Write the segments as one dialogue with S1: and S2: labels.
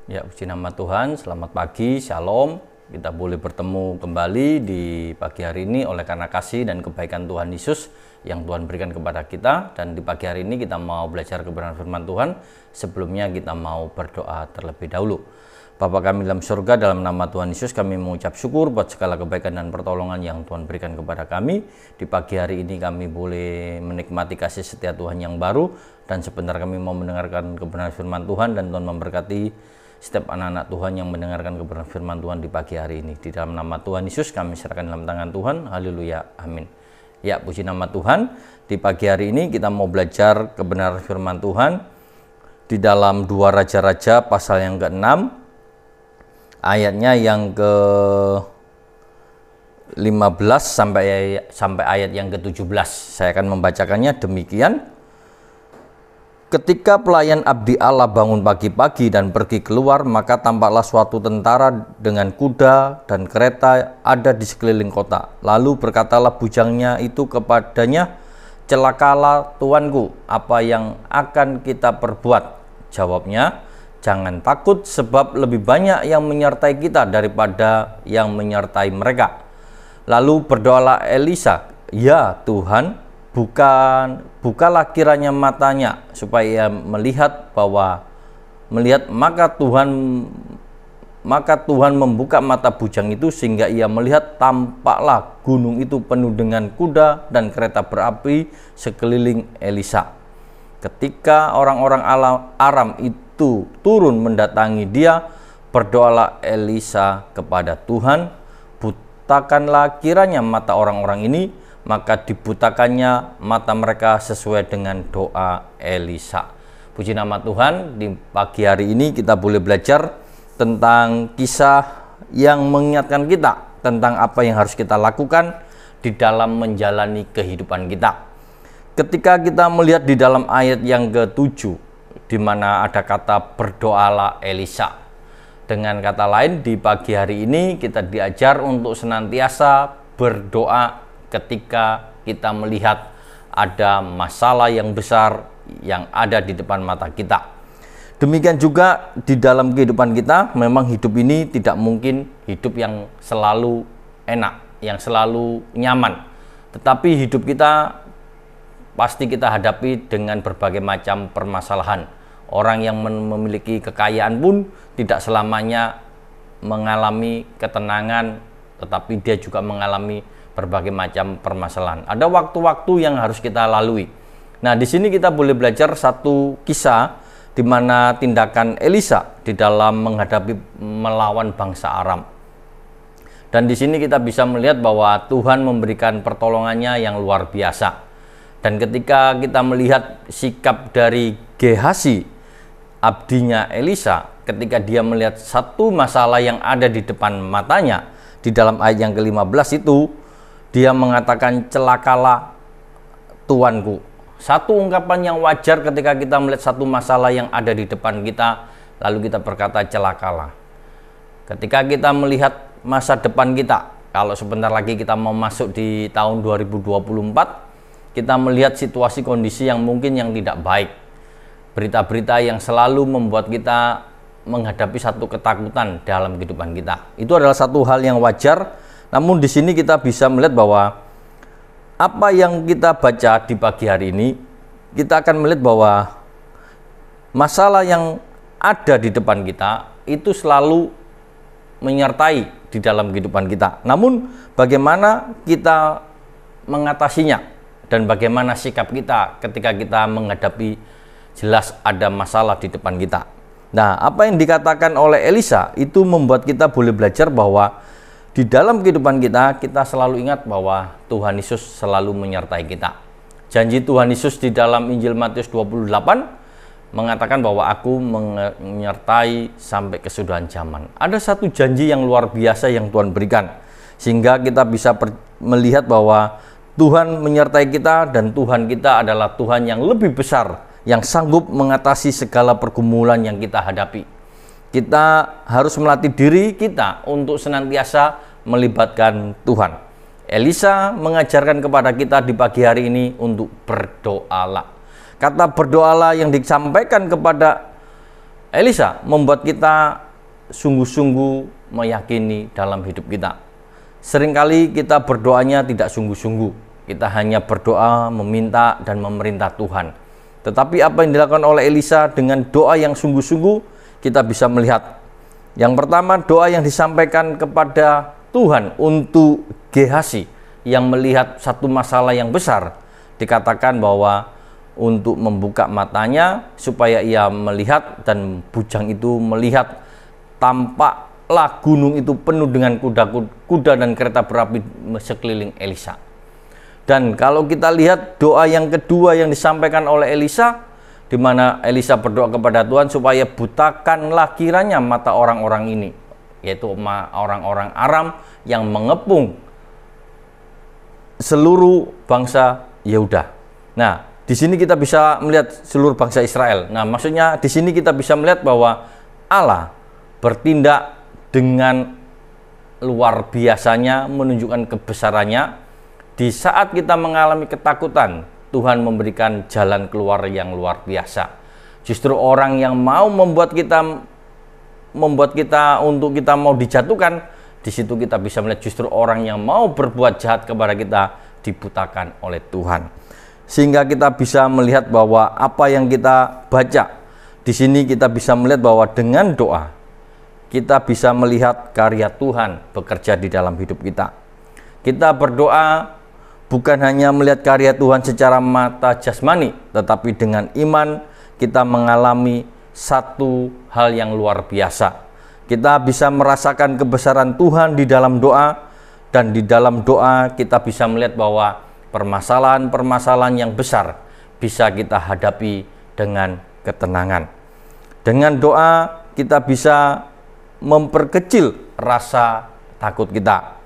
S1: Ya, puji nama Tuhan, selamat pagi, shalom. Kita boleh bertemu kembali di pagi hari ini oleh karena kasih dan kebaikan Tuhan Yesus yang Tuhan berikan kepada kita. Dan di pagi hari ini kita mau belajar kebenaran firman Tuhan. Sebelumnya kita mau berdoa terlebih dahulu. Bapa kami dalam surga, dalam nama Tuhan Yesus kami mengucap syukur buat segala kebaikan dan pertolongan yang Tuhan berikan kepada kami. Di pagi hari ini kami boleh menikmati kasih setia Tuhan yang baru. Dan sebentar kami mau mendengarkan kebenaran firman Tuhan dan Tuhan memberkati setiap anak-anak Tuhan yang mendengarkan kebenaran firman Tuhan di pagi hari ini. Di dalam nama Tuhan Yesus kami serahkan dalam tangan Tuhan. Haleluya, amin. Ya, puji nama Tuhan. Di pagi hari ini kita mau belajar kebenaran firman Tuhan di dalam 2 Raja-Raja pasal yang ke-6, ayatnya yang ke-15 sampai ayat yang ke-17. Saya akan membacakannya demikian. Ketika pelayan abdi Allah bangun pagi-pagi dan pergi keluar, maka tampaklah suatu tentara dengan kuda dan kereta ada di sekeliling kota. Lalu berkatalah bujangnya itu kepadanya, "Celakalah tuanku, apa yang akan kita perbuat?" Jawabnya, "Jangan takut, sebab lebih banyak yang menyertai kita daripada yang menyertai mereka." Lalu berdoalah Elisa, "Ya Tuhan, bukalah kiranya matanya supaya melihat maka Tuhan membuka mata bujang itu sehingga ia melihat, tampaklah gunung itu penuh dengan kuda dan kereta berapi sekeliling Elisa. Ketika orang-orang Aram itu turun mendatangi dia, berdoalah Elisa kepada Tuhan, "Butakanlah kiranya mata orang-orang ini." Maka dibutakannya mata mereka sesuai dengan doa Elisa. Puji nama Tuhan, di pagi hari ini kita boleh belajar tentang kisah yang mengingatkan kita tentang apa yang harus kita lakukan di dalam menjalani kehidupan kita. Ketika kita melihat di dalam ayat yang ke-7, di mana ada kata berdoalah Elisa. Dengan kata lain, di pagi hari ini kita diajar untuk senantiasa berdoa ketika kita melihat ada masalah yang besar yang ada di depan mata kita. Demikian juga di dalam kehidupan kita, memang hidup ini tidak mungkin hidup yang selalu enak, yang selalu nyaman. Tetapi hidup kita pasti kita hadapi dengan berbagai macam permasalahan. Orang yang memiliki kekayaan pun tidak selamanya mengalami ketenangan, tetapi dia juga mengalami berbagai macam permasalahan. Ada waktu-waktu yang harus kita lalui. Nah, di sini kita boleh belajar satu kisah di mana tindakan Elisa di dalam menghadapi melawan bangsa Aram. Dan di sini kita bisa melihat bahwa Tuhan memberikan pertolongannya yang luar biasa. Dan ketika kita melihat sikap dari Gehasi, abdinya Elisa, ketika dia melihat satu masalah yang ada di depan matanya, di dalam ayat yang ke-15 itu, dia mengatakan, "Celakalah tuanku." Satu ungkapan yang wajar ketika kita melihat satu masalah yang ada di depan kita, lalu kita berkata celakalah. Ketika kita melihat masa depan kita, kalau sebentar lagi kita mau masuk di tahun 2024, kita melihat situasi kondisi yang mungkin yang tidak baik. Berita-berita yang selalu membuat kita menghadapi satu ketakutan dalam kehidupan kita. Itu adalah satu hal yang wajar. Namun di sini kita bisa melihat bahwa apa yang kita baca di pagi hari ini, kita akan melihat bahwa masalah yang ada di depan kita itu selalu menyertai di dalam kehidupan kita. Namun bagaimana kita mengatasinya dan bagaimana sikap kita ketika kita menghadapi jelas ada masalah di depan kita. Nah, apa yang dikatakan oleh Elisa itu membuat kita boleh belajar bahwa di dalam kehidupan kita, kita selalu ingat bahwa Tuhan Yesus selalu menyertai kita. Janji Tuhan Yesus di dalam Injil Matius 28 mengatakan bahwa aku menyertai sampai kesudahan zaman. Ada satu janji yang luar biasa yang Tuhan berikan, sehingga kita bisa melihat bahwa Tuhan menyertai kita dan Tuhan kita adalah Tuhan yang lebih besar, yang sanggup mengatasi segala pergumulan yang kita hadapi. Kita harus melatih diri kita untuk senantiasa melibatkan Tuhan. Elisa mengajarkan kepada kita di pagi hari ini untuk berdoalah. Kata berdoalah yang disampaikan kepada Elisa membuat kita sungguh-sungguh meyakini dalam hidup kita. Seringkali kita berdoanya tidak sungguh-sungguh. Kita hanya berdoa, meminta, dan memerintah Tuhan. Tetapi apa yang dilakukan oleh Elisa dengan doa yang sungguh-sungguh, kita bisa melihat. Yang pertama, doa yang disampaikan kepada Tuhan untuk Gehazi yang melihat satu masalah yang besar. Dikatakan bahwa untuk membuka matanya supaya ia melihat, dan bujang itu melihat tampaklah gunung itu penuh dengan kuda dan kereta berapi sekeliling Elisa. Dan kalau kita lihat doa yang kedua yang disampaikan oleh Elisa, di mana Elisa berdoa kepada Tuhan supaya butakanlah kiranya mata orang-orang ini, yaitu orang-orang Aram yang mengepung seluruh bangsa Yehuda. Nah, di sini kita bisa melihat seluruh bangsa Israel. Nah, maksudnya di sini kita bisa melihat bahwa Allah bertindak dengan luar biasanya, menunjukkan kebesarannya. Di saat kita mengalami ketakutan, Tuhan memberikan jalan keluar yang luar biasa. Justru orang yang mau membuat kita untuk kita mau dijatuhkan, di situ kita bisa melihat justru orang yang mau berbuat jahat kepada kita dibutakan oleh Tuhan. Sehingga kita bisa melihat bahwa apa yang kita baca di sini, kita bisa melihat bahwa dengan doa kita bisa melihat karya Tuhan bekerja di dalam hidup kita. Kita berdoa bukan hanya melihat karya Tuhan secara mata jasmani, tetapi dengan iman kita mengalami satu hal yang luar biasa. Kita bisa merasakan kebesaran Tuhan di dalam doa, dan di dalam doa kita bisa melihat bahwa permasalahan-permasalahan yang besar bisa kita hadapi dengan ketenangan. Dengan doa kita bisa memperkecil rasa takut kita.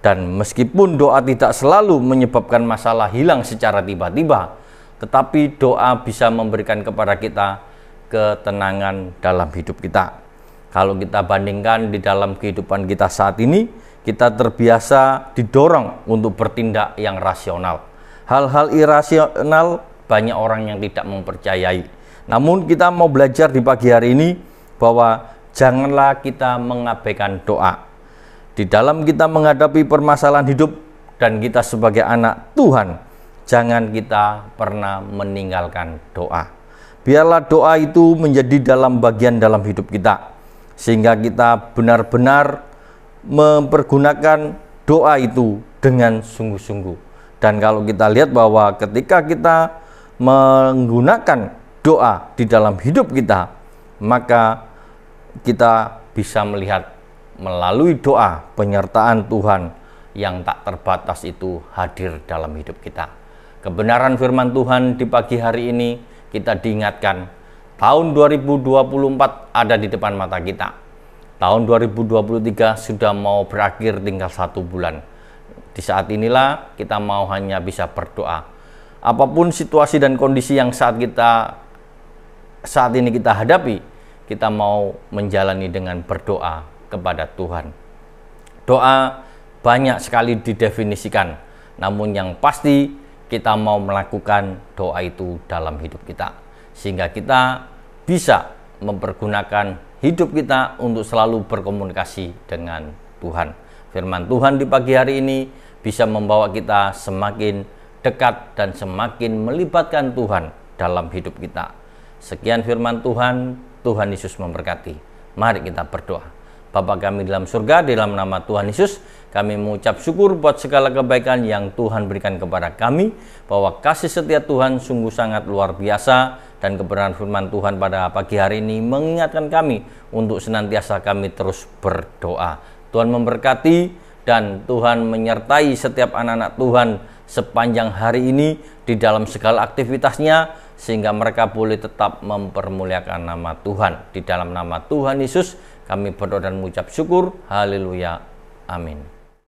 S1: Dan meskipun doa tidak selalu menyebabkan masalah hilang secara tiba-tiba, tetapi doa bisa memberikan kepada kita ketenangan dalam hidup kita. Kalau kita bandingkan di dalam kehidupan kita saat ini, kita terbiasa didorong untuk bertindak yang rasional. Hal-hal irasional banyak orang yang tidak mempercayai. Namun kita mau belajar di pagi hari ini bahwa janganlah kita mengabaikan doa. Di dalam kita menghadapi permasalahan hidup dan kita sebagai anak Tuhan, jangan kita pernah meninggalkan doa. Biarlah doa itu menjadi bagian dalam hidup kita, sehingga kita benar-benar mempergunakan doa itu dengan sungguh-sungguh. Dan kalau kita lihat bahwa ketika kita menggunakan doa di dalam hidup kita, maka kita bisa melihat melalui doa penyertaan Tuhan yang tak terbatas itu hadir dalam hidup kita. Kebenaran firman Tuhan di pagi hari ini kita diingatkan, tahun 2024 ada di depan mata kita. Tahun 2023 sudah mau berakhir, tinggal 1 bulan. Di saat inilah kita mau hanya bisa berdoa. Apapun situasi dan kondisi yang saat ini kita hadapi, kita mau menjalani dengan berdoa kepada Tuhan. Doa banyak sekali didefinisikan, namun yang pasti kita mau melakukan doa itu dalam hidup kita, sehingga kita bisa mempergunakan hidup kita untuk selalu berkomunikasi dengan Tuhan. Firman Tuhan di pagi hari ini bisa membawa kita semakin dekat dan semakin melibatkan Tuhan dalam hidup kita. Sekian firman Tuhan, Tuhan Yesus memberkati. Mari kita berdoa. Bapa kami dalam surga, dalam nama Tuhan Yesus, kami mengucap syukur buat segala kebaikan yang Tuhan berikan kepada kami, bahwa kasih setia Tuhan sungguh sangat luar biasa. Dan kebenaran firman Tuhan pada pagi hari ini mengingatkan kami untuk senantiasa kami terus berdoa. Tuhan memberkati dan Tuhan menyertai setiap anak-anak Tuhan sepanjang hari ini di dalam segala aktivitasnya, sehingga mereka boleh tetap mempermuliakan nama Tuhan. Di dalam nama Tuhan Yesus kami berdoa dan mengucap syukur. Haleluya. Amin.